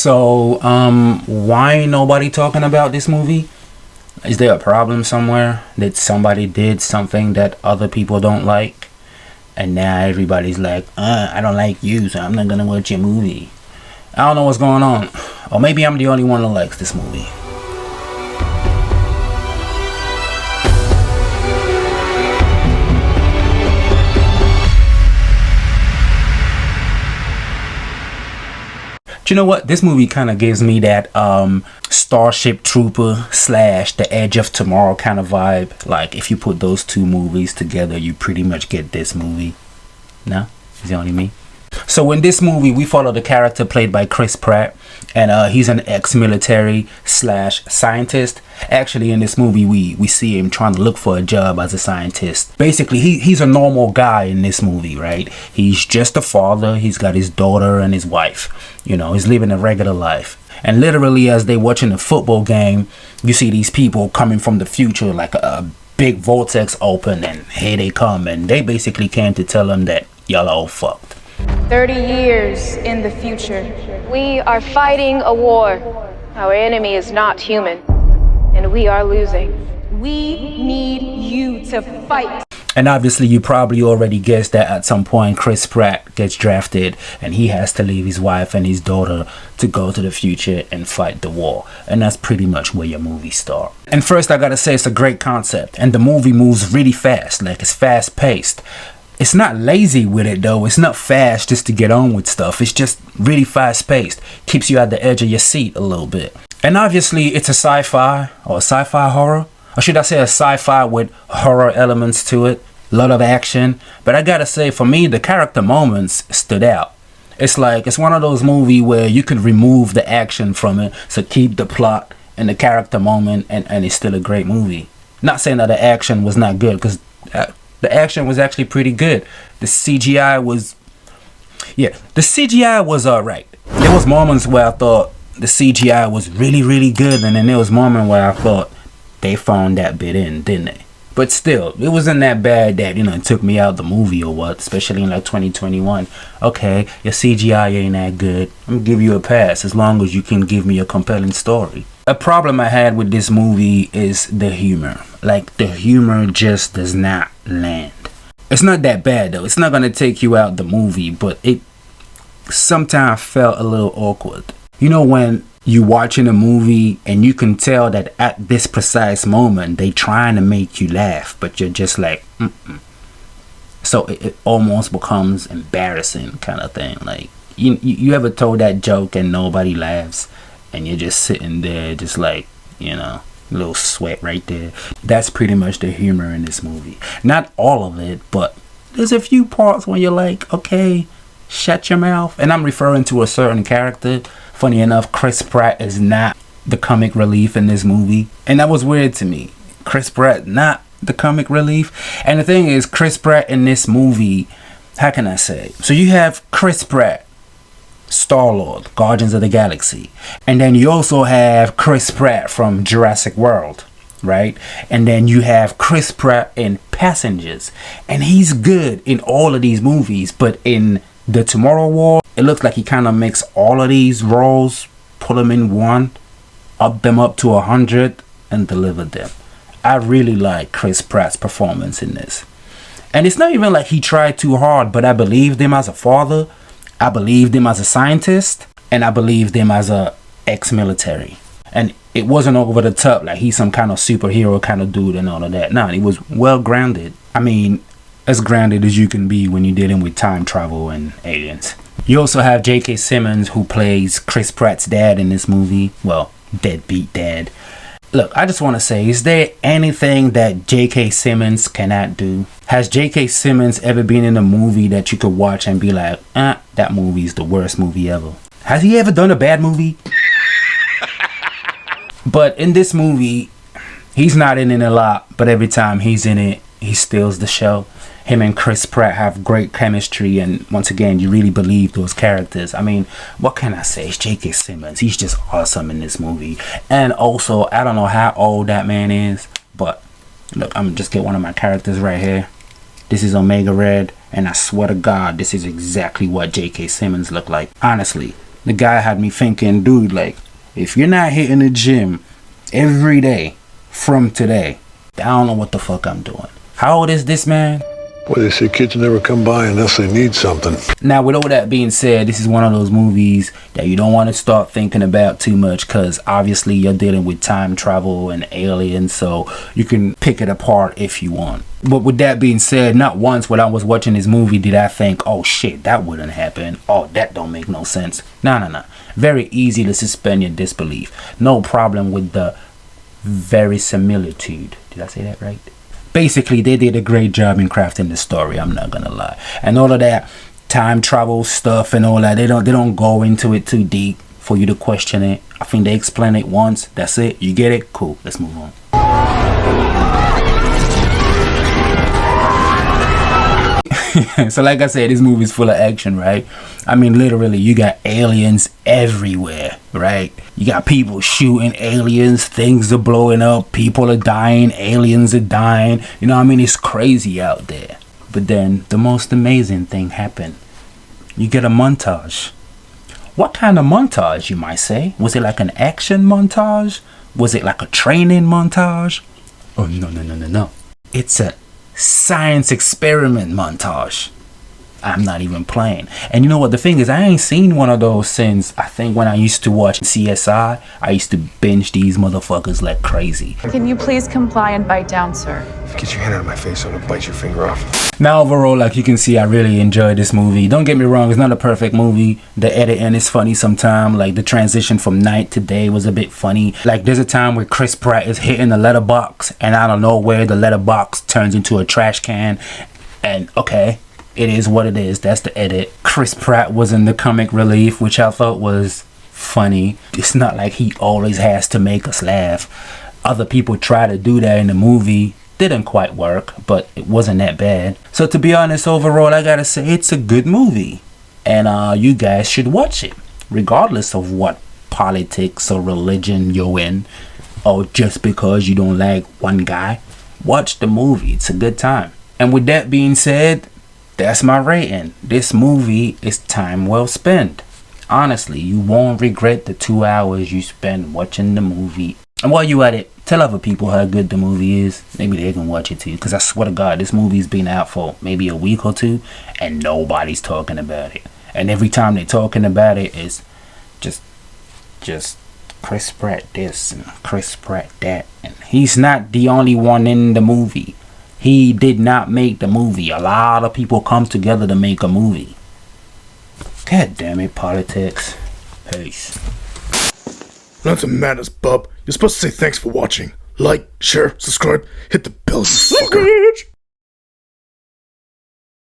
So, why ain't nobody talking about this movie? Is there a problem somewhere that somebody did something that other people don't like? And now everybody's like, I don't like you, so I'm not gonna watch your movie. I don't know what's going on. Or maybe I'm the only one that likes this movie. Do you know what? This movie kind of gives me that Starship Trooper / The Edge of Tomorrow kind of vibe. Like, if you put those two movies together, you pretty much get this movie. No? Is it only me? So in this movie, we follow the character played by Chris Pratt. And he's an ex-military / scientist. Actually, in this movie, we see him trying to look for a job as a scientist. Basically, he's a normal guy in this movie, right? He's just a father. He's got his daughter and his wife. You know, he's living a regular life. And literally, as they watching a football game, you see these people coming from the future, like a big vortex open, and here they come. And they basically came to tell him that y'all all fucked. 30 years in the future. We are fighting a war. Our enemy is not human, and we are losing. We need you to fight. And obviously, you probably already guessed that at some point Chris Pratt gets drafted and he has to leave his wife and his daughter to go to the future and fight the war. And that's pretty much where your movie starts. And first, I gotta say, it's a great concept. And the movie moves really fast, like it's fast paced. It's not lazy with it though. It's not fast just to get on with stuff. It's just really fast paced. Keeps you at the edge of your seat a little bit. And obviously it's a sci-fi or a sci-fi horror. Or should I say a sci-fi with horror elements to it. A lot of action. But I gotta say, for me, the character moments stood out. It's like, it's one of those movies where you could remove the action from it. So keep the plot and the character moment, and it's still a great movie. Not saying that the action was not good, because the action was actually pretty good. The CGI was... Yeah, the CGI was alright. There was moments where I thought the CGI was really, really good. And then there was moments where I thought they phoned that bit in, didn't they? But still, it wasn't that bad that, you know, it took me out the movie or what. Especially in like 2021. Okay, your CGI ain't that good. I'm gonna give you a pass as long as you can give me a compelling story. A problem I had with this movie is the humor. Like, the humor just does not land. It's not that bad though. It's not gonna take you out the movie, but it sometimes felt a little awkward. You know, when you watching a movie and you can tell that at this precise moment they trying to make you laugh, but you're just like, So it almost becomes embarrassing kind of thing. Like, you ever told that joke and nobody laughs, and you're just sitting there just like, you know, a little sweat right there. That's pretty much the humor in this movie. Not all of it, but there's a few parts where you're like, okay, shut your mouth. And I'm referring to a certain character. Funny enough, Chris Pratt is not the comic relief in this movie. And that was weird to me. Chris Pratt, not the comic relief. And the thing is, Chris Pratt in this movie, how can I say? So you have Chris Pratt, Star-Lord, Guardians of the Galaxy. And then you also have Chris Pratt from Jurassic World, right? And then you have Chris Pratt in Passengers. And he's good in all of these movies. But in The Tomorrow War, it looks like he kind of makes all of these roles, put them in one, up them up to 100, and delivered them. I really like Chris Pratt's performance in this. And it's not even like he tried too hard, but I believed him as a father, I believed him as a scientist, and I believed him as a ex-military. And it wasn't over the top, like he's some kind of superhero kind of dude and all of that. No, he was well grounded. I mean, as grounded as you can be when you're dealing with time travel and aliens. You also have J.K. Simmons, who plays Chris Pratt's dad in this movie. Well, deadbeat dad. Look, I just want to say, is there anything that J.K. Simmons cannot do? Has J.K. Simmons ever been in a movie that you could watch and be like, that movie is the worst movie ever? Has he ever done a bad movie? But in this movie, he's not in it a lot, but every time he's in it, he steals the show. Him and Chris Pratt have great chemistry, and once again, you really believe those characters. I mean, what can I say? It's J.K. Simmons. He's just awesome in this movie. And also, I don't know how old that man is, but look, I'm just get one of my characters right here. This is Omega Red, and I swear to God, this is exactly what J.K. Simmons looked like. Honestly, The guy had me thinking, dude, like, if you're not hitting the gym every day from today, I don't know what the fuck I'm doing. How old is this man? Well, they say kids never come by unless they need something. Now, with all that being said, this is one of those movies that you don't want to start thinking about too much, because obviously you're dealing with time travel and aliens, so you can pick it apart if you want. But with that being said, not once when I was watching this movie did I think, oh shit, that wouldn't happen. Oh, that don't make no sense. No. Very easy to suspend your disbelief. No problem with the verisimilitude. Did I say that right? Basically, they did a great job in crafting the story, I'm not gonna lie. And all of that time travel stuff and all that, they don't go into it too deep for you to question it. I think they explain it once, that's it, you get it, cool, let's move on. So like I said, this movie is full of action, right? I mean, literally, you got aliens everywhere, right? You got people shooting aliens, things are blowing up, people are dying, aliens are dying. You know what I mean? It's crazy out there. But then the most amazing thing happened. You get a montage. What kind of montage, you might say? Was it like an action montage? Was it like a training montage? Oh, no. It's a science experiment montage. I'm not even playing. And you know what the thing is, I ain't seen one of those since I think when I used to watch CSI. I used to binge these motherfuckers like crazy. Can you please comply and bite down, sir? Get your hand out of my face, I'm gonna bite your finger off. Now overall, like you can see, I really enjoyed this movie. Don't get me wrong, it's not a perfect movie. The editing is funny sometimes. Like the transition from night to day was a bit funny. Like there's a time where Chris Pratt is hitting the letterbox and I don't know where the letterbox turns into a trash can. And okay, it is what it is. That's the edit. Chris Pratt was in the comic relief, which I thought was funny. It's not like he always has to make us laugh. Other people try to do that in the movie. Didn't quite work, but it wasn't that bad. So to be honest, overall, I gotta say it's a good movie. And you guys should watch it. Regardless of what politics or religion you're in. Or just because you don't like one guy. Watch the movie. It's a good time. And with that being said, that's my rating. This movie is time well spent. Honestly, you won't regret the 2 hours you spend watching the movie. And while you at it, tell other people how good the movie is. Maybe they can watch it too. Because I swear to God, this movie's been out for maybe a week or two. And nobody's talking about it. And every time they're talking about it, it's just Chris Pratt this and Chris Pratt that. And he's not the only one in the movie. He did not make the movie. A lot of people come together to make a movie. God damn it, politics. Peace. Nothing matters, bub. You're supposed to say thanks for watching. Like, share, subscribe, hit the bell, you fucker.